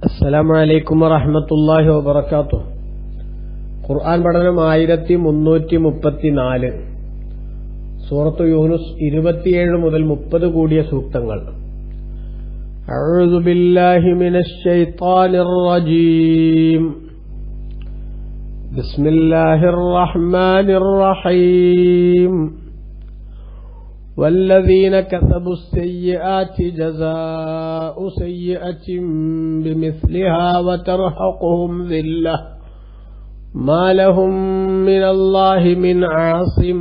അസ്സലാമു അലൈക്കും വറഹ്മത്തുള്ളാഹി വബറകാതുഹു. ഖുർആൻ പഠനം 1334. സൂറത്ത് യൂനുസ് 27 മുതൽ 30 കൂടിയ സൂക്തങ്ങൾ. അഊദു ബില്ലാഹി മിനശ് ശൈത്വാനിർ റജീം. ബിസ്മില്ലാഹിർ റഹ്മാനിർ റഹീം. والذين كسبوا السيئات جزاء سيئة بمثلها وترهقهم ذلة ما لهم من الله من عاصم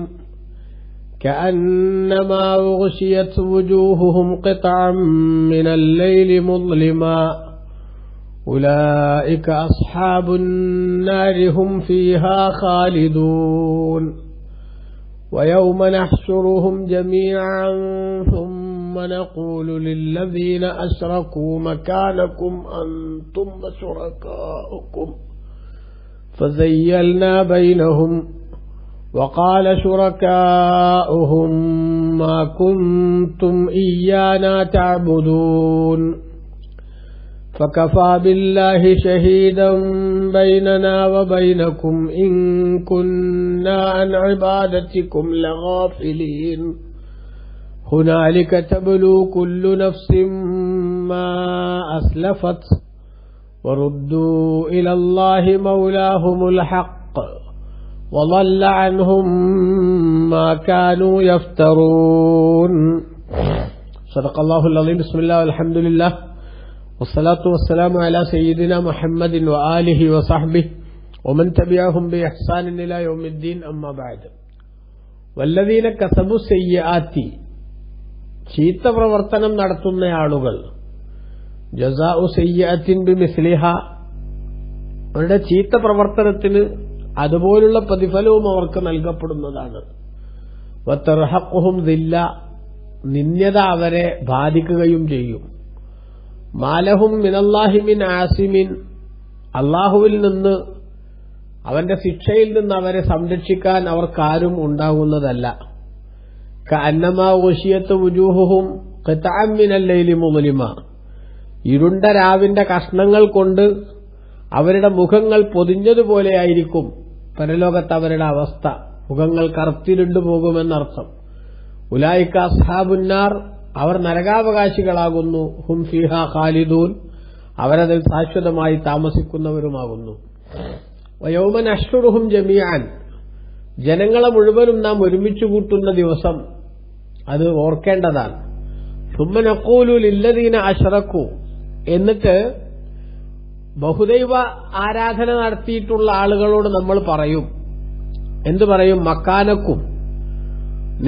كأنما أغشيت وجوههم قطعا من الليل مظلما أولئك أصحاب النار هم فيها خالدون ويوم نحشرهم جميعا ثم نقول للذين أشركوا مكانكم أنتم وشركاؤكم فزيلنا بينهم وقال شركاؤهم ما كنتم إيانا تعبدون فكفى بالله شهيدا بيننا وبينكم إن كنا عن عبادتكم لغافلين هنالك تبلو كل نفس ما أسلفت وردوا إلى الله مولاهم الحق وضل عنهم ما كانوا يفترون. صدق الله العظيم. بسم الله والحمد لله والصلاة والسلام على سيدنا محمد وآله وصحبه ومن تبعهم بإحسان إلى يوم الدين. أما بعد. والذين كسبوا السيئات ചീത്ത പ്രവർത്തനം നടത്തുന്ന ആളുകൾ ജസാഉ സയ്യിഅത്തിൻ ബിമിസ്ലിഹ അവരുടെ ചീത്ത പ്രവർത്തനത്തിന് അതുപോലുള്ള പ്രതിഫലവും അവർക്ക് നൽകപ്പെടുന്നതാണ്. വതർഹഖുഹും ദില്ല നിന്യത അവരെ ബാധിക്കുകയും ചെയ്യും. മാലഹും മിനല്ലാഹി മിൻ ആസിമിൻ അല്ലാഹുവിൽ നിന്ന് അവന്റെ ശിക്ഷയിൽ നിന്ന് അവരെ സംരക്ഷിക്കാൻ അവർക്കാരും ഉണ്ടാകുന്നതല്ല. കഅന്നമാ ഉശിയത്ത് വുജൂഹുഹും ഖിതഅൻ മിനൽ ലൈലി മുദ്ലിമ ഇരുണ്ട രാവിന്റെ കഷ്ണങ്ങൾ കൊണ്ട് അവരുടെ മുഖങ്ങൾ പൊതിഞ്ഞതുപോലെയായിരിക്കും പരലോകത്ത് അവരുടെ അവസ്ഥ. മുഖങ്ങൾ കറുത്തിരുണ്ടു പോകുമെന്നർത്ഥം. ഉലൈക അസ്ഹാബുന്നാർ അവർ നരകാവകാശികളാകുന്നു. ഹും ഫീഹാ ഖാലിദൂൻ അവരതിൽ ശാശ്വതമായി താമസിക്കുന്നവരുമാകുന്നു. വയൗമ നഹ്ശുറുഹും ജമീഅൻ ജനങ്ങളെ മുഴുവനും നാം ഒരുമിച്ച് കൂട്ടുന്ന ദിവസം അത് ഓർക്കേണ്ടതാണ്. സുമ്മ നഖൂലു ലില്ലദീന അശ്റകൂ എന്നിട്ട് ബഹുദൈവ ആരാധന നടത്തിയിട്ടുള്ള ആളുകളോട് നമ്മൾ പറയും. എന്തു പറയും? മക്കാനക്കും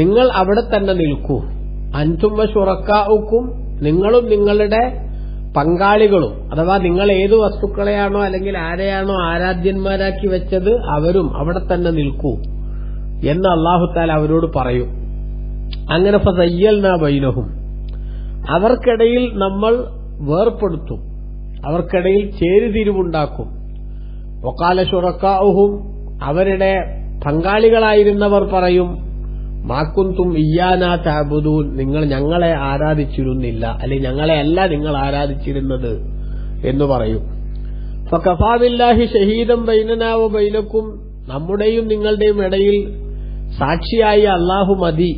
നിങ്ങൾ അവിടെ തന്നെ നിൽക്കൂ. അൻതും വശുറക്കാഉക്കും നിങ്ങളും നിങ്ങളുടെ പങ്കാളികളും അഥവാ നിങ്ങൾ ഏതു വസ്തുക്കളെയാണോ അല്ലെങ്കിൽ ആരെയാണോ ആരാധ്യന്മാരാക്കി വെച്ചത് അവരും അവിടെ തന്നെ നിൽക്കൂ എന്ന് അല്ലാഹു തആല അവരോട് പറയും. അങ്ങനെ ഫസയ്യൽനാ ബൈനഹും അവർക്കിടയിൽ നമ്മൾ വേർപ്പെടുത്തും, അവർക്കിടയിൽ ചേരിതിരിവുണ്ടാക്കും. വഖാല ശുറക്കാഉഹും അവരുടെ പങ്കാളികളായിരുന്നവർ പറയും മാകുന്തും ഇയ്യാനാ തഅബുദൂൻ നിങ്ങൾ ഞങ്ങളെ ആരാധിച്ചിരുന്നില്ല, അല്ലെങ്കിൽ ഞങ്ങളെ അല്ല നിങ്ങൾ ആരാധിച്ചിരുന്നത് എന്ന് പറയും. ഫകഫാ ബില്ലാഹി ഷഹീദൻ ബൈനനാ വ ബൈനക്കും നമ്മുടെയും നിങ്ങളുടെയും ഇടയിൽ സാക്ഷിയായി അല്ലാഹു മതി.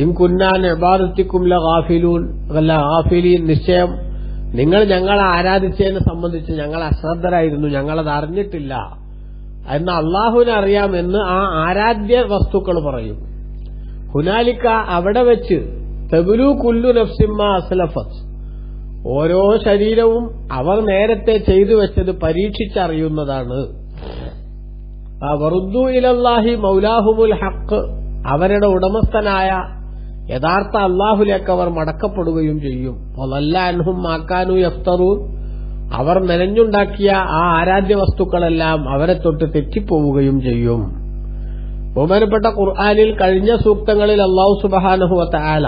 ഇൻ കുന്നാ അൻ ഇബാദത്തിക്കും ലഗാഫിലീൻ നിശ്ചയം നിങ്ങൾ ഞങ്ങളെ ആരാധിച്ചതിനെ സംബന്ധിച്ച് ഞങ്ങൾ അശ്രദ്ധരായിരുന്നു, ഞങ്ങളത് അറിഞ്ഞിട്ടില്ല എന്ന് അള്ളാഹുവിനെ അറിയാമെന്ന് ആ ആരാധ്യ വസ്തുക്കൾ പറയും. ഹുനാലിക്ക അവിടെ വെച്ച് തബ്ലു കുല്ലു നഫ്സിൻ മാ അസ്ലഫത് ഓരോ ശരീരവും അവർ നേരത്തെ ചെയ്തു വെച്ചത് പരീക്ഷിച്ചറിയുന്നതാണ്. വറുദ്ദു ഇലല്ലാഹി മൗലാഹുമുൽ ഹഖ് അവരുടെ ഉടമസ്ഥനായ യഥാർത്ഥ അല്ലാഹുലേക്ക് അവർ മടക്കപ്പെടുകയും ചെയ്യും. വളല്ല അൻഹും മാ കാനൂ യഫ്തറൂൻ അവർ മെനഞ്ഞുണ്ടാക്കിയ ആ ആരാധ്യ വസ്തുക്കളെല്ലാം അവരെ തൊട്ട് തെറ്റിപ്പോവുകയും ചെയ്യും. ബഹുമാനപ്പെട്ട ഖുർആനിൽ കഴിഞ്ഞ സൂക്തങ്ങളിൽ അല്ലാഹു സുബ്ഹാനഹു വ തആല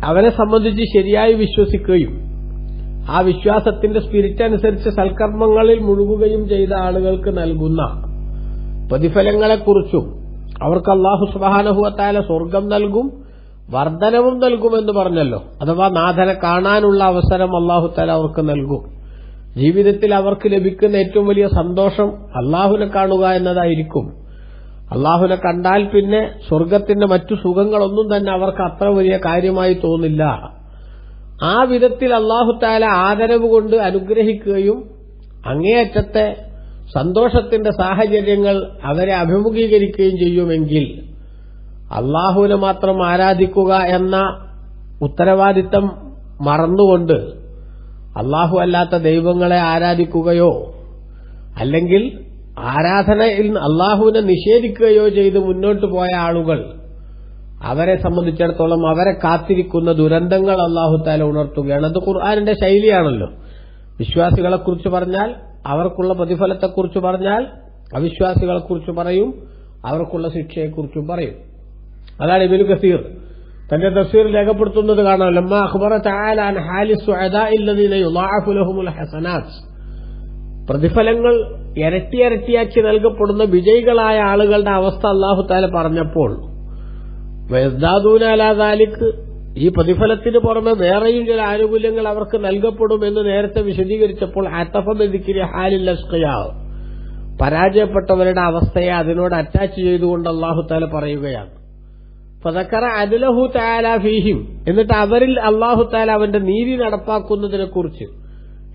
അവനെ സംബന്ധിച്ച് ശരിയായി വിശ്വസിക്കുകയും ആ വിശ്വാസത്തിന്റെ സ്പിരിറ്റ് അനുസരിച്ച് സൽക്കർമ്മങ്ങളിൽ മുഴുകുകയും ചെയ്ത ആളുകൾക്ക് നൽകുന്ന പ്രതിഫലങ്ങളെക്കുറിച്ചും അവർക്ക് അല്ലാഹു സുബ്ഹാനഹു വ തആല സ്വർഗം നൽകും, വർധനവും നൽകുമെന്ന് പറഞ്ഞല്ലോ. അഥവാ നാഥനെ കാണാനുള്ള അവസരം അല്ലാഹു തആല അവർക്ക് നൽകും. ജീവിതത്തിൽ അവർക്ക് ലഭിക്കുന്ന ഏറ്റവും വലിയ സന്തോഷം അല്ലാഹുവിനെ കാണുക എന്നതായിരിക്കും. അല്ലാഹുവിനെ കണ്ടാൽ പിന്നെ സ്വർഗത്തിന്റെ മറ്റു സുഖങ്ങളൊന്നും തന്നെ അവർക്ക് അത്ര വലിയ കാര്യമായി തോന്നില്ല. ആ വിധത്തിൽ അല്ലാഹു തആല ആദരവ് കൊണ്ട് അനുഗ്രഹിക്കുകയും അങ്ങേയറ്റത്തെ സന്തോഷത്തിന്റെ സാഹചര്യങ്ങൾ അവരെ അഭിമുഖീകരിക്കുകയും ചെയ്യുമെങ്കിൽ അല്ലാഹുവിനെ മാത്രം ആരാധിക്കുക എന്ന ഉത്തരവാദിത്തം മറന്നുകൊണ്ട് അല്ലാഹു അല്ലാത്ത ദൈവങ്ങളെ ആരാധിക്കുകയോ അല്ലെങ്കിൽ ആരാധനയിൽ അല്ലാഹുവിനെ നിഷേധിക്കുകയോ ചെയ്ത് മുന്നോട്ട് പോയ ആളുകൾ, അവരെ സംബന്ധിച്ചിടത്തോളം അവരെ കാത്തിരിക്കുന്ന ദുരന്തങ്ങൾ അല്ലാഹു തആല ഉണർത്തുകയാണ്. അത് ഖുർആനിന്റെ ശൈലിയാണല്ലോ. വിശ്വാസികളെക്കുറിച്ച് പറഞ്ഞാൽ അവർക്കുള്ള പ്രതിഫലത്തെക്കുറിച്ച് പറഞ്ഞാൽ അവിശ്വാസികളെക്കുറിച്ച് പറയും, അവർക്കുള്ള ശിക്ഷയെക്കുറിച്ചും പറയും. അതാണ് ഇബ്നു കസീർ തന്റെ തഫ്സീറിൽ രേഖപ്പെടുത്തുന്നത് കാണാം. ലമ്മാ അഖ്ബറ തആല അൻ ഹാലി സുഅദാഇ അല്ലദീന യുളാഅഫു ലഹുമുൽ ഹസനാത്ത്, പ്രതിഫലങ്ങൾ ഇരട്ടിയാക്കി നൽകപ്പെടുന്ന വിജയികളായ ആളുകളുടെ അവസ്ഥ അല്ലാഹു തആല പറഞ്ഞപ്പോൾ വയസ്ദാദൂന അലാ ദാലിക്, ഈ പ്രതിഫലത്തിന് പുറമെ വേറെയും ചില ആനുകൂല്യങ്ങൾ അവർക്ക് നൽകപ്പെടുമെന്ന് നേരത്തെ വിശദീകരിച്ചപ്പോൾ അത്തഫ ബിദിക്രി ഹാലിൽ അസ്ഖിയാ, പരാജയപ്പെട്ടവരുടെ അവസ്ഥയെ അതിനോട് അറ്റാച്ച് ചെയ്തുകൊണ്ട് അല്ലാഹു തആല പറയുകയാണ്. ഫദക്കറ അദ്ലഹു തആല ഫീഹിം, എന്നിട്ട് അവരിൽ അല്ലാഹു തആല അവന്റെ നീതി നടപ്പാക്കുന്നതിനെ കുറിച്ച്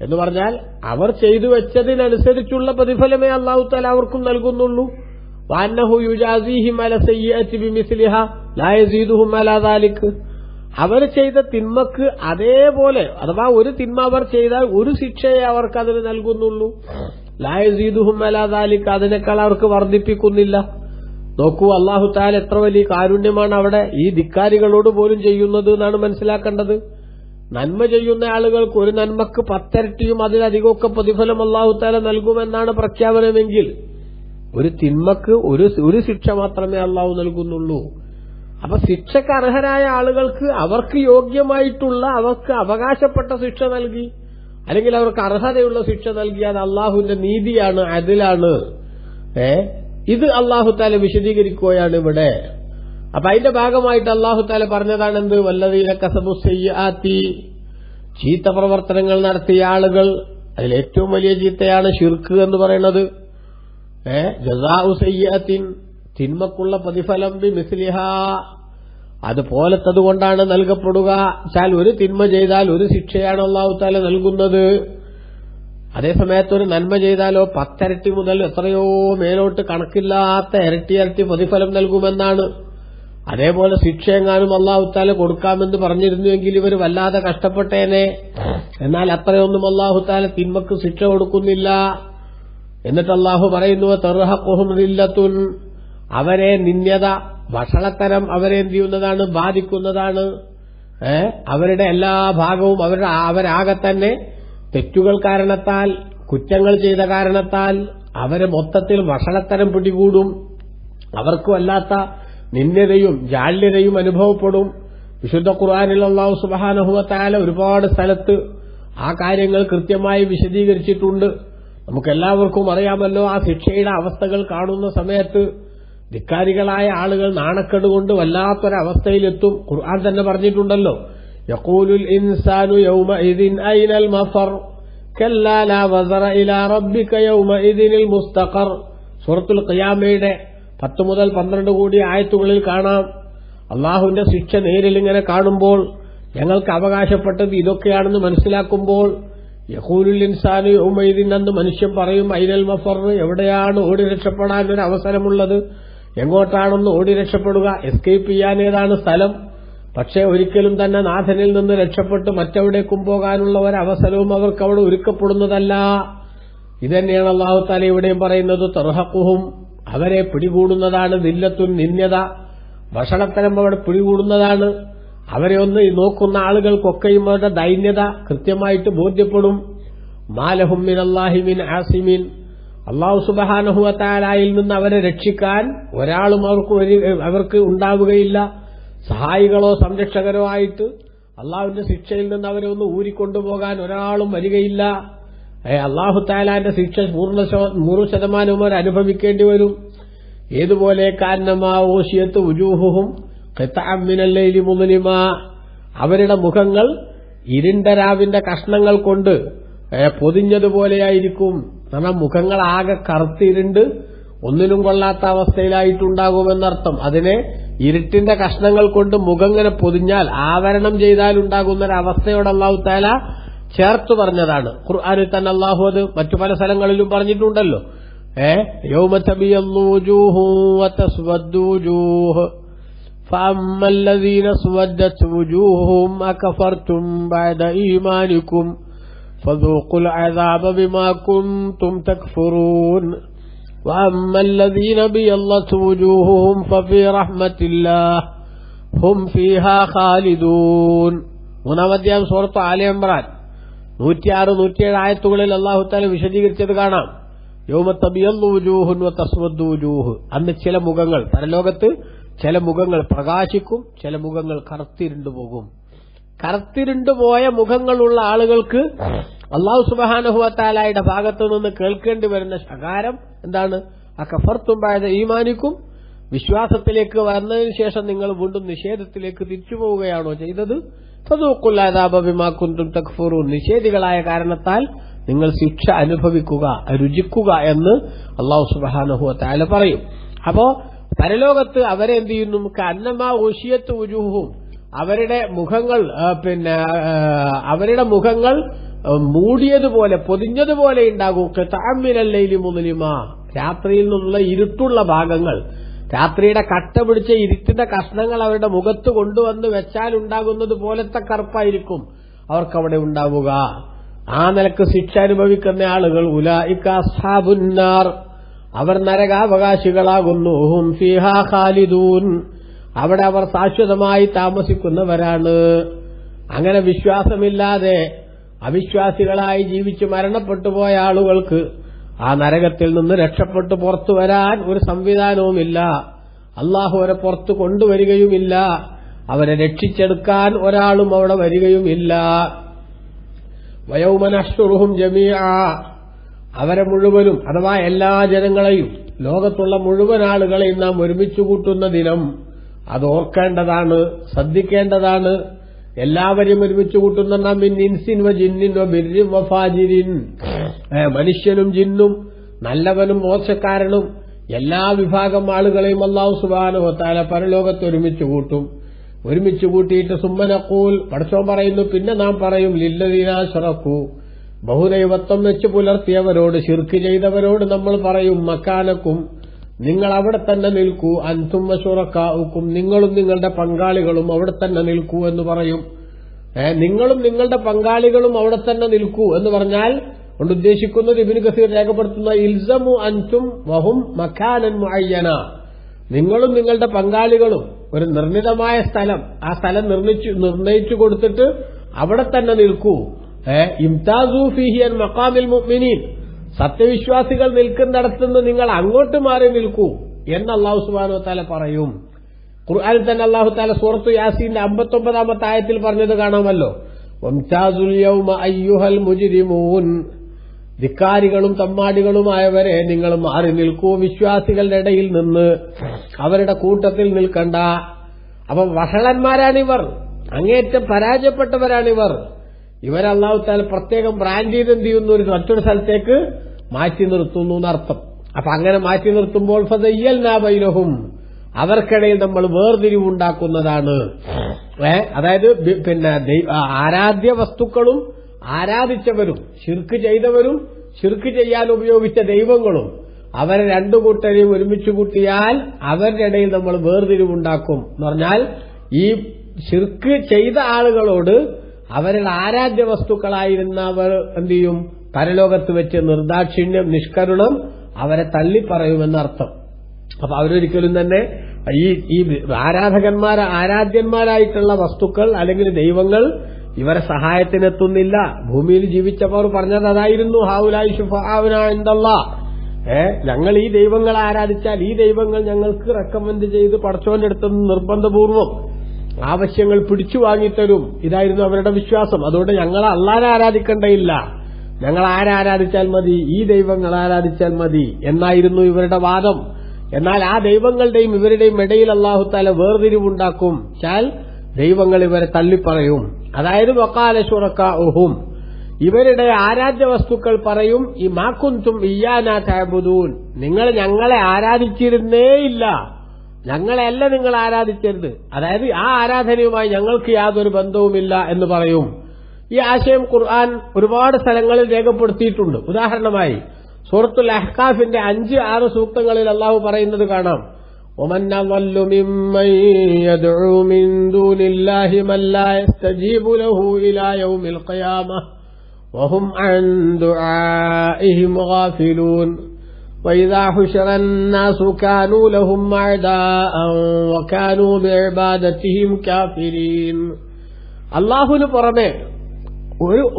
എന്ന് പറഞ്ഞാൽ അവർ ചെയ്തു വെച്ചതിനനുസരിച്ചുള്ള പ്രതിഫലമേ അല്ലാഹു തആല അവർക്കും നൽകുന്നുള്ളൂ. വഅന്നഹു യുജാസിഹിം അല സയ്യിഅതി ബിമിസ്ലിഹാ ലാ യസീദുഹും അലാ ദാലിക്, അവർ ചെയ്ത തിന്മക്ക് അതേപോലെ, അഥവാ ഒരു തിന്മ അവർ ചെയ്താൽ ഒരു ശിക്ഷയെ അവർക്ക് അതിന് നൽകുന്നുള്ളൂ. ലാ യസീദുഹും അലാ ദാലിക്, അതിനേക്കാൾ അവർക്ക് വർദ്ധിപ്പിക്കുന്നില്ല. നോക്കൂ, അല്ലാഹു തആല എത്ര വലിയ കാരുണ്യമാണ് അവിടെ ഈ ധിക്കാരികളോട് പോലും ചെയ്യുന്നത് എന്നാണ് മനസ്സിലാക്കേണ്ടത്. നന്മ ചെയ്യുന്ന ആളുകൾക്ക് ഒരു നന്മക്ക് 10 ഇരട്ടിയും അതിലധികമൊക്കെ പ്രതിഫലം അല്ലാഹു തആല നൽകുമെന്നാണ് പ്രഖ്യാപനമെങ്കിൽ ഒരു തിന്മക്ക് ഒരു ശിക്ഷ മാത്രമേ അല്ലാഹു നൽകുന്നുള്ളൂ. അപ്പൊ ശിക്ഷക്ക് അർഹരായ ആളുകൾക്ക് അവർക്ക് യോഗ്യമായിട്ടുള്ള, അവർക്ക് അവകാശപ്പെട്ട ശിക്ഷ നൽകി, അല്ലെങ്കിൽ അവർക്ക് അർഹതയുള്ള ശിക്ഷ നൽകി. അത് അല്ലാഹുവിന്റെ നീതിയാണ്, അദിലാണ്. ഇത് അല്ലാഹു തആല വിശദീകരിക്കുകയാണ് ഇവിടെ. അപ്പൊ അതിന്റെ ഭാഗമായിട്ട് അല്ലാഹു തആല പറഞ്ഞതാണ് എന്ത്? വല്ലദീന കസബു സയ്യിആതി, ചീത്ത പ്രവർത്തനങ്ങൾ നടത്തിയ ആളുകൾ, അതിൽ ഏറ്റവും വലിയ ചീത്തയാണ് ശിർക്ക് എന്ന് പറയുന്നത്. ജസാഉ സയ്യിഅത്തിൻ, തിന്മക്കുള്ള പ്രതിഫലം ബിമിസ്ലിഹാ, അതുപോലത്തതുകൊണ്ടാണ് നൽകപ്പെടുക. ഒരു തിന്മ ചെയ്താൽ ഒരു ശിക്ഷയാണ് അല്ലാഹു തആല നൽകുന്നത്. അതേസമയത്ത് ഒരു നന്മ ചെയ്താലോ 10 ഇരട്ടി മുതൽ എത്രയോ മേലോട്ട് കണക്കില്ലാത്ത ഇരട്ടി പ്രതിഫലം നൽകുമെന്നാണ്. അതേപോലെ ശിക്ഷയെങ്ങാനും അല്ലാഹു തആല കൊടുക്കാമെന്ന് പറഞ്ഞിരുന്നുവെങ്കിൽ ഇവർ വല്ലാതെ കഷ്ടപ്പെട്ടേനെ. എന്നാൽ അത്രയൊന്നും അല്ലാഹു തആല തിന്മക്ക് ശിക്ഷ കൊടുക്കുന്നില്ല. എന്നിട്ട് അല്ലാഹു പറയുന്നു തർഹഖുഹും ദില്ലത്തുൻ, അവരെ നിന്ദ്യത, വഷളത്തരം അവരെ എന്ത് ചെയ്യുന്നതാണ്? ബാധിക്കുന്നതാണ്. അവരുടെ എല്ലാ ഭാഗവും അവരാകെ തന്നെ തെറ്റുകൾ കാരണത്താൽ, കുറ്റങ്ങൾ ചെയ്ത കാരണത്താൽ അവരെ മൊത്തത്തിൽ വഷളത്തരം പിടികൂടും. അവർക്ക് വല്ലാത്ത നിന്ദ്യതയും ജാള്യതയും അനുഭവപ്പെടും. വിശുദ്ധ ഖുർആനിൽ അല്ലാഹു സുബ്ഹാനഹു വ തആല ഒരുപാട് സ്ഥലത്ത് ആ കാര്യങ്ങൾ കൃത്യമായി വിശദീകരിച്ചിട്ടുണ്ട്. നമുക്കെല്ലാവർക്കും അറിയാമല്ലോ, ആ ശിക്ഷയുടെ അവസ്ഥകൾ കാണുന്ന സമയത്ത് ധിക്കാരികളായ ആളുകൾ നാണക്കേടുകൊണ്ട് വല്ലാത്തൊരവസ്ഥയിലെത്തും. ഖുർആൻ തന്നെ പറഞ്ഞിട്ടുണ്ടല്ലോ, യഖൂലുൽ ഇൻസാനു യൗമഇദിൻ ഐനൽ മഫർ കല്ലാ ലാ വസറ ഇലാ റബ്ബിക യൗമഇദിനിൽ മുസ്തഖർ. സൂറത്തുൽ ഖിയാമയുടെ 10 മുതൽ 12 കൂടി ആയത്തുകളിൽ കാണാം. അള്ളാഹുവിന്റെ ശിക്ഷ നേരിലിങ്ങനെ കാണുമ്പോൾ, ഞങ്ങൾക്ക് അവകാശപ്പെട്ടത് ഇതൊക്കെയാണെന്ന് മനസ്സിലാക്കുമ്പോൾ, യഖൂലുൽ ഇൻസാനു യൗമഇദിൻ, അന്ന് മനുഷ്യൻ പറയും, ഐനൽ മഫർ, എവിടെയാണ് ഓടി രക്ഷപ്പെടാൻ ഒരു അവസരമുള്ളത്? എങ്ങോട്ടാണെന്ന് ഓടി രക്ഷപ്പെടുക? എസ്കേപ്പ് ചെയ്യാൻ ഏതാണ് സ്ഥലം? പക്ഷേ ഒരിക്കലും തന്നെ നാഥനിൽ നിന്ന് രക്ഷപ്പെട്ട് മറ്റെവിടേക്കും പോകാനുള്ള ഒരവസരവും അവർക്ക് അവിടെ ഒരുക്കപ്പെടുന്നതല്ല. ഇതന്നെയാണ് അല്ലാഹു തആല ഇവിടെയും പറയുന്നത്. തർഹഖുഹും, അവരെ പിടികൂടുന്നതാണ് ദില്ലത്തുൻ, നിന്ദ്യത, വഷളത്തരം അവിടെ പിടികൂടുന്നതാണ്. അവരെ ഒന്ന് നോക്കുന്ന ആളുകൾക്കൊക്കെയും അവരുടെ ദൈന്യത കൃത്യമായിട്ട് ബോധ്യപ്പെടും. മാലഹും മിനല്ലാഹി മിൻ ആസിമിൻ, അല്ലാഹു സുബ്ഹാനഹു വ തആലയിൽ നിന്ന് അവരെ രക്ഷിക്കാൻ ഒരാളും അവർക്ക് ഉണ്ടാവുകയില്ല. സഹായികളോ സംരക്ഷകരോ ആയിട്ട് അള്ളാഹുവിന്റെ ശിക്ഷയിൽ നിന്ന് അവരെ ഒന്ന് ഊരിക്കൊണ്ടുപോകാൻ ഒരാളും വരികയില്ല. അല്ലാഹു തആലാന്റെ ശിക്ഷ 100% അവർ അനുഭവിക്കേണ്ടി വരും. ഏതുപോലെ കാന്നമാ ഓശിയത്ത് ഉജൂഹുഹും ഖിത്അം മിനൽ ലൈലി മുദ്ലിമാ, അവരുടെ മുഖങ്ങൾ ഇരുണ്ട രാവിന്റെ കഷ്ണങ്ങൾ കൊണ്ട് പൊതിഞ്ഞതുപോലെയായിരിക്കും. കാരണം മുഖങ്ങൾ ആകെ കറുത്തിരുണ്ട് ഒന്നിനും കൊള്ളാത്ത അവസ്ഥയിലായിട്ടുണ്ടാകുമെന്നർത്ഥം. അതിനെ ഇരുട്ടിന്റെ കഷ്ണങ്ങൾ കൊണ്ട് മുഖം ഇങ്ങനെ പൊതിഞ്ഞാൽ, ആവരണം ചെയ്താൽ ഉണ്ടാകുന്നൊരവസ്ഥയോട് അല്ലാഹു തആല ചേർത്തു പറഞ്ഞതാണ്. ഖുർആനിൽ തന്നെ അല്ലാഹു അത് മറ്റു പല സ്ഥലങ്ങളിലും പറഞ്ഞിട്ടുണ്ടല്ലോ. യൗമ തബിയദ്ദു വജൂഹു വതസ്വദ്ദു വജൂഹ് ഫഅമ്മൽ ലദീന സ്വദ്ദത് വജൂഹുഹും അകഫർതും ബഅദ ഈമാനികും ഫദൂഖുൽ അദാബ ബിമാ കുൻതും തക്ഫുറൂൻ وأما الذين ابيضت وجوههم ففي رحمة الله هم فيها خالدون. മൂന്നാമധ്യായം സൂറത്ത് ആല ഇംറാൻ 106-107 ആയത്തുകളിൽ അല്ലാഹു തആല വിശദീകരിച്ചത് കാണാം. യൗമ തബിയദ്ദു വജൂഹുൻ വതസ്വദ്ദു വജൂഹ്, അന്ന് ചില മുഖങ്ങൾ, പരലോകത്ത് ചില മുഖങ്ങൾ പ്രകാശിക്കും, ചില മുഖങ്ങൾ കറുത്തിരുണ്ടു പോകും. കറുത്തിരുണ്ടുപോയ മുഖങ്ങളുള്ള ആളുകൾക്ക് അല്ലാഹു സുബ്ഹാനഹു വ തആലയുടെ ഭാഗത്തു നിന്ന് കേൾക്കേണ്ടി വരുന്ന ശകാരം എന്താണ്? അകഫർതും ബഅദ ഈമാനിക്കും, വിശ്വാസത്തിലേക്ക് വന്നതിന് ശേഷം നിങ്ങൾ വീണ്ടും നിഷേധത്തിലേക്ക് തിരിച്ചു പോവുകയാണോ ചെയ്തത്? ഫദൂഖുൽ അദാബ ബിമാ കുൻതും തക്ഫുറൂൻ, നിഷേധികളായ കാരണത്താൽ നിങ്ങൾ ശിക്ഷ അനുഭവിക്കുക, രുചിക്കുക എന്ന് അല്ലാഹു സുബ്ഹാനഹു വ തആല പറയും. അപ്പോ പരലോകത്ത് അവരെ എന്ത് ചെയ്യുന്നു? കഅന്നമാ ഉശിയത്ത് വുജൂഹും, അവരുടെ മുഖങ്ങൾ അവരുടെ മുഖങ്ങൾ മൂടിയതുപോലെ, പൊതിഞ്ഞതുപോലെ ഉണ്ടാകും. ഖിത്അം മിനൽ ലൈലി മുദ്ലിമാ, രാത്രിയിൽ നിന്നുള്ള ഇരുട്ടുള്ള ഭാഗങ്ങൾ, രാത്രിയുടെ കട്ട പിടിച്ച ഇരുട്ടിന്റെ കഷ്ണങ്ങൾ അവരുടെ മുഖത്ത് കൊണ്ടുവന്ന് വെച്ചാൽ ഉണ്ടാകുന്നത് പോലത്തെ കറുപ്പായിരിക്കും അവർക്കവിടെ ഉണ്ടാവുക. ആ നിലക്ക് ശിക്ഷ അനുഭവിക്കുന്ന ആളുകൾ ഉലൈക അസ്ഹാബുന്നാർ, അവർ നരകാവകാശികളാകുന്നു. ഹും ഫീഹാ ഖാലിദൂൻ, അവിടെ അവർ ശാശ്വതമായി താമസിക്കുന്നവരാണ്. അങ്ങനെ വിശ്വാസമില്ലാതെ അവിശ്വാസികളായി ജീവിച്ച് മരണപ്പെട്ടു പോയ ആളുകൾക്ക് ആ നരകത്തിൽ നിന്ന് രക്ഷപ്പെട്ടു പുറത്തു വരാൻ ഒരു സംവിധാനവുമില്ല. അള്ളാഹു അവരെ പുറത്തു കൊണ്ടുവരികയുമില്ല. അവരെ രക്ഷിച്ചെടുക്കാൻ ഒരാളും അവിടെ വരികയുമില്ല. വയൗമ നഹ്ശുറുഹും ജമീഅ, അവരെ മുഴുവനും അഥവാ എല്ലാ ജനങ്ങളെയും, ലോകത്തുള്ള മുഴുവൻ ആളുകളെയും നാം ഒരുമിച്ചു കൂട്ടുന്ന ദിനം അത് ഓർക്കേണ്ടതാണ്, ശ്രദ്ധിക്കേണ്ടതാണ്. എല്ലാവരെയും ഒരുമിച്ച് കൂട്ടുന്ന മിൻ ഇൻസിൻ വ ജിന്നിൻ വ ബിർരിൻ വ ഫാജിരിൻ, മനുഷ്യനും ജിന്നും നല്ലവനും മോശക്കാരനും എല്ലാ വിഭാഗം ആളുകളെയും അല്ലാഹു സുബ്ഹാനഹു വ തആല പരലോകത്ത് ഒരുമിച്ച് കൂട്ടും. ഒരുമിച്ച് കൂട്ടിയിട്ട് സുമ്മ നഖൂൽ, പടച്ചോൻ പറയുന്നു, പിന്നെ നാം പറയും, ലില്ലദീന അശ്റകൂ, ബഹുദൈവത്വം വെച്ച് പുലർത്തിയവരോട്, ശിർക്ക് ചെയ്തവരോട് നമ്മൾ പറയും, മക്കാനക്കും, നിങ്ങൾ അവിടെ തന്നെ നിൽക്കൂ, അൻതും വശുറക്കാഉക്കും, നിങ്ങളും നിങ്ങളുടെ പങ്കാളികളും അവിടെ തന്നെ നിൽക്കൂ എന്ന് പറയും. നിങ്ങളും നിങ്ങളുടെ പങ്കാളികളും അവിടെ തന്നെ നിൽക്കൂ എന്ന് പറഞ്ഞാൽ കൊണ്ട് ഉദ്ദേശിക്കുന്നത് ഇബ്നു കസീർ രേഖപ്പെടുത്തുന്ന ഇൽസമു അൻതും വഹും മക്കാനൻ മുഅയ്യന, നിങ്ങളും നിങ്ങളുടെ പങ്കാളികളും ഒരു നിർണിതമായ സ്ഥലം, ആ സ്ഥലം നിർണയിച്ചു കൊടുത്തിട്ട് അവിടെ തന്നെ നിൽക്കൂ. ഇംതാസു ഫീഹി അൻ മഖാമിൽ മുഅ്മിനീൻ, സത്യവിശ്വാസികൾ നിൽക്കുന്നിടത്തുനിന്ന് നിങ്ങൾ അങ്ങോട്ട് മാറി നിൽക്കൂ എന്ന് അല്ലാഹു സുബ്ഹാനഹു വ തആല പറയും. ഖുർആനിൽ തന്നെ അല്ലാഹു തആല സൂറത്തു യാസീന്റെ 59-ാമത്തെ ആയത്തിൽ പറഞ്ഞത് കാണാമല്ലോ, വംതാസുൽ യൗമ അയ്യുഹൽ മുജ്രിമൂൻ, ധിക്കാരികളും തമ്മാടികളുമായവരെ നിങ്ങൾ മാറി നിൽക്കൂ വിശ്വാസികളുടെ ഇടയിൽ നിന്ന്, അവരുടെ കൂട്ടത്തിൽ നിൽക്കണ്ട. അപ്പൊ വഷളന്മാരാണിവർ, അങ്ങേറ്റം പരാജയപ്പെട്ടവരാണിവർ. ഇവരെ അല്ലാഹു തആല പ്രത്യേകം ബ്രാൻഡ് ചെയ്ത് എന്ത് ചെയ്യുന്നു? ഒരു മറ്റൊരു സ്ഥലത്തേക്ക് മാറ്റി നിർത്തുന്നു എന്നർത്ഥം. അപ്പൊ അങ്ങനെ മാറ്റി നിർത്തുമ്പോൾ ഫദയ്യൽനാ ബൈനഹും, അവർക്കിടയിൽ നമ്മൾ വേർതിരിവുണ്ടാക്കുന്നതാണ്. അതായത് ആരാധ്യ വസ്തുക്കളും ആരാധിച്ചവരും ശിർക്ക് ചെയ്തവരും ശിർക്ക് ചെയ്യാൻ ഉപയോഗിച്ച ദൈവങ്ങളും അവരെ രണ്ടു കൂട്ടരെയും ഒരുമിച്ച് കൂട്ടിയാൽ അവരുടെ ഇടയിൽ നമ്മൾ വേർതിരിവുണ്ടാക്കും എന്ന് പറഞ്ഞാൽ, ഈ ശിർക്ക് ചെയ്ത ആളുകളോട് അവരുടെ ആരാധ്യ വസ്തുക്കളായിരുന്നവർ എന്ത് ചെയ്യും? പരലോകത്ത് വെച്ച് നിർദാക്ഷിണ്യം, നിഷ്കരുണം അവരെ തള്ളിപ്പറയുമെന്നർത്ഥം. അപ്പൊ അവരൊരിക്കലും തന്നെ ഈ ആരാധ്യന്മാരായിട്ടുള്ള വസ്തുക്കൾ അല്ലെങ്കിൽ ദൈവങ്ങൾ ഇവരെ സഹായത്തിനെത്തുന്നില്ല. ഭൂമിയിൽ ജീവിച്ചവർ പറഞ്ഞത് അതായിരുന്നു, ഹൗലായി ശുഫാഉനാ ഇൻദല്ലാഹ്, ഞങ്ങൾ ഈ ദൈവങ്ങളെ ആരാധിച്ചാൽ ഈ ദൈവങ്ങൾ ഞങ്ങൾക്ക് റെക്കമെൻഡ് ചെയ്ത് പടച്ചോന്റെ അടുത്ത് നിർബന്ധപൂർവം ആവശ്യങ്ങൾ പിടിച്ചു വാങ്ങിത്തരും. ഇതായിരുന്നു അവരുടെ വിശ്വാസം. അതുകൊണ്ട് ഞങ്ങൾ അള്ളാനെ ആരാധിക്കേണ്ടയില്ല, ഞങ്ങൾ ആരാധിച്ചാൽ മതി, ഈ ദൈവങ്ങൾ ആരാധിച്ചാൽ മതി എന്നായിരുന്നു ഇവരുടെ വാദം. എന്നാൽ ആ ദൈവങ്ങളുടെയും ഇവരുടെയും ഇടയിൽ അല്ലാഹു തആല വേർതിരിവുണ്ടാക്കും. ചാൽ ദൈവങ്ങൾ ഇവരെ തള്ളിപ്പറയും. അതായത് വഖാല ശുറകാഉഹും, ഇവരുടെ ആരാധ്യ വസ്തുക്കൾ പറയും, ഈ മാ കുൻതും ഇയ്യാനാ തഅബുദൂൻ, നിങ്ങൾ ഞങ്ങളെ ആരാധിച്ചിരുന്നേയില്ല, ഞങ്ങളെയല്ല നിങ്ങൾ ആരാധിച്ചരുത്, അതായത് ആ ആരാധനയുമായി ഞങ്ങൾക്ക് യാതൊരു ബന്ധവുമില്ല എന്ന് പറയും. ഈ ആശയം ഖുർആൻ ഒരുപാട് സ്ഥലങ്ങളിൽ രേഖപ്പെടുത്തിയിട്ടുണ്ട്. ഉദാഹരണമായി സൂറത്തുൽ അഹ്കാഫിന്റെ 5-6 സൂക്തങ്ങളിൽ അല്ലാഹു പറയുന്നത് കാണാം, ومن أضل ممن يدعو من دون الله من لا يستجيب له إلى يوم القيامة وهم عن دعائهم غافلون وإذا حشر الناس كانوا لهم أعداء وكانوا بعبادتهم كافرين. അല്ലാഹുവിന് പുറമെ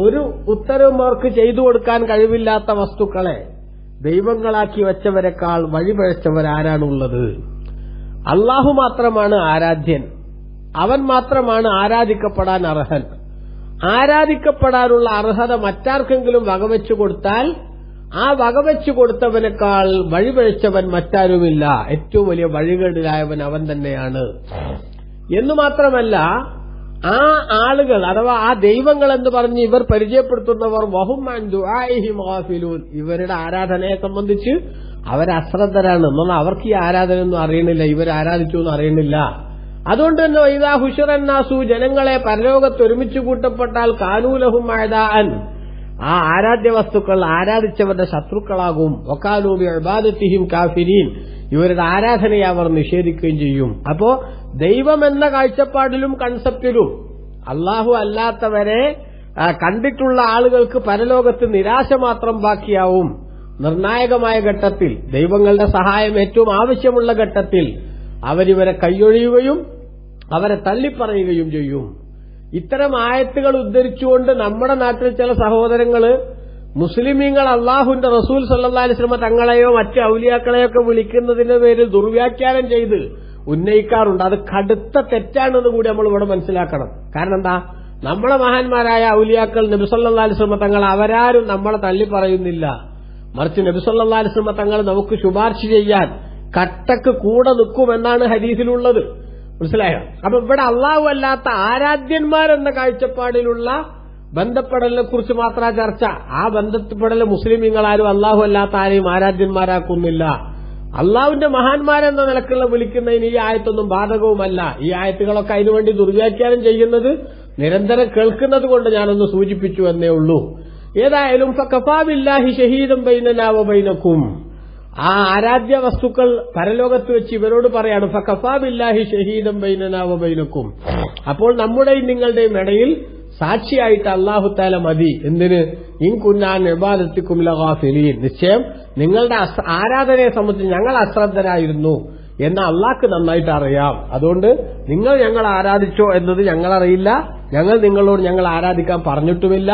ഒരു ഉത്തരവും അവർക്ക് ചെയ്തു കൊടുക്കാൻ കഴിവില്ലാത്ത വസ്തുക്കളെ ദൈവങ്ങളാക്കി വച്ചവരെക്കാൾ വഴിപഴച്ചവരാരാണുള്ളത്? അല്ലാഹു മാത്രമാണ് ആരാധ്യൻ, അവൻ മാത്രമാണ് ആരാധിക്കപ്പെടാൻ അർഹൻ. ആരാധിക്കപ്പെടാനുള്ള അർഹത മറ്റാർക്കെങ്കിലും വകവെച്ചു കൊടുത്താൽ ആ വകവെച്ചു കൊടുത്തവനേക്കാൾ വഴിപഴച്ചവൻ മറ്റാരുമില്ല. ഏറ്റവും വലിയ വഴികേടിലായവൻ അവൻ തന്നെയാണ്. എന്നു മാത്രമല്ല, ആ ആളുകൾ അഥവാ ആ ദൈവങ്ങൾ എന്ന് പറഞ്ഞ് ഇവർ പരിചയപ്പെടുത്തുന്നവർ വഹും അൻ ദുആഇഹിം ഗാഫിലൂൻ, ഇവരുടെ ആരാധനയെ സംബന്ധിച്ച് അവരശ്രദ്ധരാണ്. എന്നാൽ അവർക്ക് ഈ ആരാധനയൊന്നും അറിയണില്ല, ഇവർ ആരാധിച്ചു എന്ന് അറിയണില്ല. അതുകൊണ്ട് തന്നെ വൈദാ ഹുശറന്നാസു, ജനങ്ങളെ പരലോകത്ത് ഒരുമിച്ച് കൂട്ടപ്പെട്ടാൽ കാനൂ ലഹും അഅദാഅൻ, ആ ആരാധ്യ വസ്തുക്കൾ ആരാധിച്ചവരുടെ ശത്രുക്കളാകും. വകാനൂ ബിഇബാദത്തിഹിം കാഫിരീൻ, ഇവരുടെ ആരാധനയെ അവർ നിഷേധിക്കുകയും ചെയ്യും. അപ്പോ ദൈവം എന്ന കാഴ്ചപ്പാടിലും കൺസെപ്റ്റിലും അല്ലാഹു അല്ലാത്തവരെ കണ്ടിട്ടുള്ള ആളുകൾക്ക് പരലോകത്ത് നിരാശ മാത്രം ബാക്കിയാവും. നിർണായകമായ ഘട്ടത്തിൽ, ദൈവങ്ങളുടെ സഹായം ഏറ്റവും ആവശ്യമുള്ള ഘട്ടത്തിൽ അവരിവരെ കൈയൊഴിയുകയും അവരെ തള്ളിപ്പറയുകയും ചെയ്യും. ഇത്തരം ആയത്തുകൾ ഉദ്ധരിച്ചുകൊണ്ട് നമ്മുടെ നാട്ടിൽ ചില സഹോദരങ്ങള് മുസ്ലിമീങ്ങൾ അള്ളാഹുവിന്റെ റസൂൽ സല്ലല്ലാഹു അലൈഹി വസല്ലം തങ്ങളെയോ മറ്റ് ഔലിയാക്കളെയൊക്കെ വിളിക്കുന്നതിന്റെ പേരിൽ ദുർവ്യാഖ്യാനം ചെയ്ത് ഉന്നയിക്കാറുണ്ട്. അത് കടുത്ത തെറ്റാണെന്ന് കൂടി നമ്മൾ ഇവിടെ മനസ്സിലാക്കണം. കാരണം എന്താ, നമ്മളെ മഹാന്മാരായ ഔലിയാക്കൾ നബി സല്ലല്ലാഹു അലൈഹി വസല്ലം തങ്ങൾ അവരാരും നമ്മളെ തള്ളി പറയുന്നില്ല. മറിച്ച് നബി സല്ലല്ലാഹു അലൈഹി വസല്ലം തങ്ങൾ നമുക്ക് ശുപാർശ ചെയ്യാൻ കട്ടക്ക് കൂടെ നിൽക്കുമെന്നാണ് ഹദീസിലുള്ളത്. മനസ്സിലായോ? അപ്പൊ ഇവിടെ അള്ളാഹു അല്ലാത്ത ആരാധ്യന്മാരെന്ന കാഴ്ചപ്പാടിലുള്ള ബന്ധപ്പെടലിനെ കുറിച്ച് മാത്രമാണ് ചർച്ച. ആ ബന്ധപ്പെടൽ മുസ്ലിമീങ്ങളാരും അള്ളാഹു അല്ലാത്ത ആരെയും ആരാധ്യന്മാരാക്കുന്നില്ല. അള്ളാഹുവിന്റെ മഹാന്മാരെന്ന നിലക്കുള്ള വിളിക്കുന്നതിന് ഈ ആയത്തൊന്നും ബാധകവുമല്ല. ഈ ആയത്തുകളൊക്കെ അതിനുവേണ്ടി ദുർവ്യാഖ്യാനം ചെയ്യുന്നത് നിരന്തരം കേൾക്കുന്നത് കൊണ്ട് ഞാനൊന്ന് സൂചിപ്പിച്ചു എന്നേ ഉള്ളൂ. ഏതായാലും ഫകഫാ ബില്ലാഹി ഷഹീദൻ ബൈനനാ വ ബൈനക്കും, ആ ആരാധ്യ വസ്തുക്കൾ പരലോകത്ത് വെച്ച് ഇവരോട് പറയാണ് ഫകഫാ ബില്ലാഹി ഷഹീദൻ ബൈനനാ വ ബൈനക്കും, അപ്പോൾ നമ്മുടെയും നിങ്ങളുടെയും ഇടയിൽ സാക്ഷിയായിട്ട് അല്ലാഹു തആല മതി. എന്തിന്? ഇൻ കുന്നാ അൻ ഇബാദത്തിക്കും ലഗാഫിലീൻ, നിശ്ചയം നിങ്ങളുടെ ആരാധനയെ സംബന്ധിച്ച് ഞങ്ങൾ അശ്രദ്ധരായിരുന്നു എന്ന് അള്ളാഹ്ക്ക് നന്നായിട്ട് അറിയാം. അതുകൊണ്ട് നിങ്ങൾ ഞങ്ങൾ ആരാധിച്ചോ എന്നത് ഞങ്ങളറിയില്ല, ഞങ്ങൾ നിങ്ങളോട് ഞങ്ങൾ ആരാധിക്കാൻ പറഞ്ഞിട്ടുമില്ല.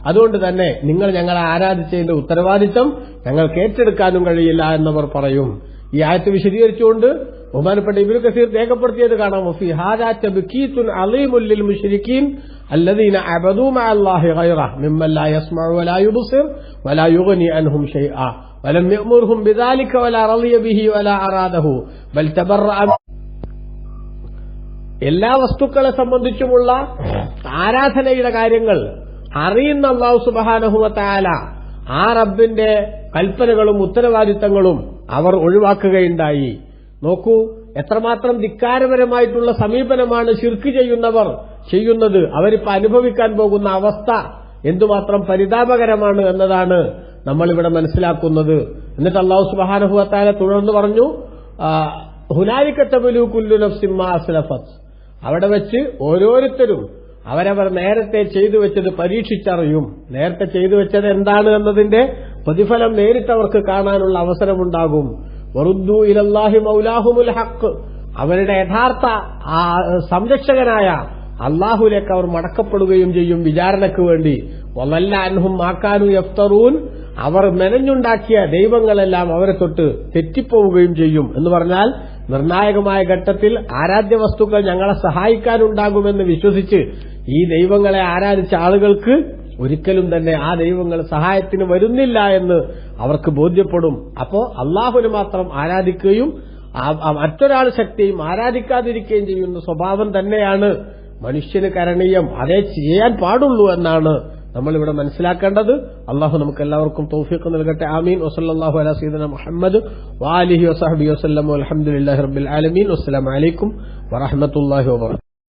അതുകൊണ്ട് തന്നെ നിങ്ങൾ ഞങ്ങളെ ആരാധിച്ചതിന്റെ ഉത്തരവാദിത്തം ഞങ്ങൾക്ക് ഏറ്റെടുക്കാനും കഴിയില്ല എന്നവർ പറയും. ഈ ആയത്ത് വിശദീകരിച്ചുകൊണ്ട് ബഹുമാനപ്പെട്ട ഇബ്നു കസീർ രേഖപ്പെടുത്തിയത് കാണാം, ഫീ ഹാദാ തബ്കീതുൻ അളീമുൽ ലിൽ മുശ്രിക്കീൻ അല്ലദീന അബദൂ മഅല്ലാഹി ഗൈറഹു മിമ്മൻ ലാ യസ്മഉ വലാ യുബ്സിർ വലാ യുഗ്നി അൻഹും ശൈആ വലം യഅ്മുർഹും ബിദാലിക വലാ റളിയ ബിഹി വലാ അറാദഹു ബൽ തബറഅ. എല്ലാ വസ്തുക്കളെ സംബന്ധിച്ചുമുള്ള ആരാധനയുടെ കാര്യങ്ങൾ അറിയുന്ന അല്ലാഹു സുബ്ഹാനഹു വ തആല ആ റബ്ബിന്റെ കൽപ്പനകളും ഉത്തരവാദിത്തങ്ങളും അവർ ഒഴിവാക്കുകയുണ്ടായി. നോക്കൂ, എത്രമാത്രം ധിക്കാരപരമായിട്ടുള്ള സമീപനമാണ് ശിർക്ക് ചെയ്യുന്നവർ ചെയ്യുന്നത്. അവരിപ്പോ അനുഭവിക്കാൻ പോകുന്ന അവസ്ഥ എന്തുമാത്രം പരിതാപകരമാണ് എന്നതാണ് നമ്മളിവിടെ മനസ്സിലാക്കുന്നത്. എന്നിട്ട് അല്ലാഹു സുബ്ഹാനഹു വ തആല തുടർന്ന് പറഞ്ഞു, ഹുനാലിക തബ്ലു കുല്ലു നഫ്സിൻ മാ അസ്ലഫത്, അവിടെ വെച്ച് ഓരോരുത്തരും അവരവർ നേരത്തെ ചെയ്തു വെച്ചത് പരീക്ഷിച്ചറിയും. നേരത്തെ ചെയ്തു വെച്ചത് എന്താണ് എന്നതിന്റെ പ്രതിഫലം നേരിട്ടവർക്ക് കാണാനുള്ള അവസരമുണ്ടാകും. വറുദ്ദു ഇലല്ലാഹി മൗലാഹുമുൽ ഹഖ്, അവരുടെ യഥാർത്ഥ സംരക്ഷകനായ അല്ലാഹുവിലേക്ക് അവർ മടക്കപ്പെടുകയും ചെയ്യും വിചാരണയ്ക്ക് വേണ്ടി. വലല്ല അൻഹും മാ കാനൂ യഫ്തറൂൻ, അവർ മെനഞ്ഞുണ്ടാക്കിയ ദൈവങ്ങളെല്ലാം അവരെ തൊട്ട് തെറ്റിപ്പോവുകയും ചെയ്യും എന്ന് പറഞ്ഞാൽ, നിർണായകമായ ഘട്ടത്തിൽ ആരാധ്യ വസ്തുക്കൾ ഞങ്ങളെ സഹായിക്കാനുണ്ടാകുമെന്ന് വിശ്വസിച്ച് ഈ ദൈവങ്ങളെ ആരാധിച്ച ആളുകൾക്ക് ഒരിക്കലും തന്നെ ആ ദൈവങ്ങൾ സഹായത്തിന് വരുന്നില്ല എന്ന് അവർക്ക് ബോധ്യപ്പെടും. അപ്പോ അള്ളാഹുവിന് മാത്രം ആരാധിക്കുകയും മറ്റൊരാൾ ശക്തിയും ആരാധിക്കാതിരിക്കുകയും ചെയ്യുന്ന സ്വഭാവം തന്നെയാണ് മനുഷ്യന് കരണീയം. അതേ ചെയ്യാൻ പാടുള്ളൂ എന്നാണ് നമ്മളിവിടെ മനസ്സിലാക്കേണ്ടത്. അള്ളാഹു നമുക്ക് എല്ലാവർക്കും തൗഫീഖ് നൽകട്ടെ. ആമീൻ. വസല്ലല്ലാഹു അലാ സയ്യിദിന മുഹമ്മദ് വആലിഹി വസഹ്ബിഹി വസല്ലം. വൽഹംദുലില്ലാഹി റബ്ബിൽ ആലമീൻ. അസ്സലാമു അലൈക്കും വറഹ്മത്തുള്ളാഹി വബറകാതുഹു.